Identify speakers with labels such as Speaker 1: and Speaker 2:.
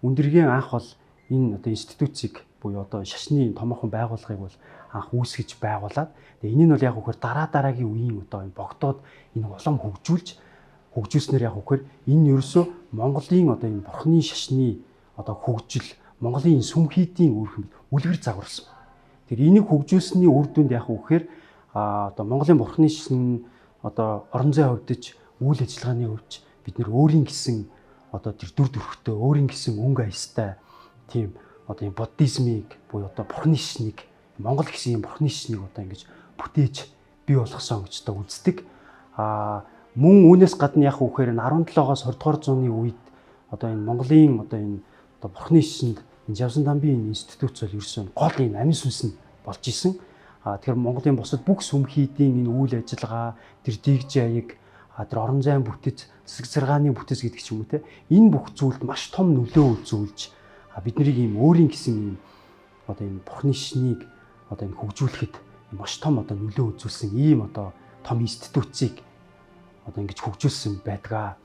Speaker 1: Үндэргийн анх бол энэ одоо институцийг буюу одоо шашны томоохон байгууллагыг бол анх үүсгэж байгуулад тэгээ энэ нь бол яг үхээр дараагийн үеийн одоо энэ богдоод энэ улам хөгжүүлснээр яг үхээр энэ ерөөсөө Монголын одоо энэ бурхны шашны одоо хөгжил Монголын сүмхийдийн үлгэр загварсан. Тэр энийг хөгжүүлсэний үр дүнд яг үхээр одоо Монголын бурхны шашин одоо орон зай хувьдч үйл ажиллагааны хувьч бид нэр өөрийн гэсэн одоо тэр дүр төрхтэй өөрийн гэсэн өнгө аястай тийм одоо энэ буддизмыг буюу одоо бурхны шашныг Монгол гэсэн юм бурхны шашныг одоо ингэж бүтээж бий болгосон гэж та үздэг. Мөн үүнээс гадна яг үхээр 17-оос 20-р зууны үед одоо энэ Монголын одоо энэ одоо бурхны шашинд энэ Жавсан дамбын институт бол ерөөсөн гол энэ амин сүнс нь болж исэн. Тэгэхээр Монголын бусад бүх сүмхийдийн энэ үйл ажиллагаа тэр дигж аяг тэр орон зайн бүтэц засаг саргааны бүтэц гэдэг ч юм уу те энэ бүх зүйлд маш том нөлөө үзүүлж бид нарыг ийм өөрийн гэсэн ийм одоо энэ бурхны шашныг одоо энэ хөгжүүлэхэд маш том одоо нөлөө үзүүлсэн ийм одоо том институцийг одоо ингэж хөгжүүлсэн байдаг.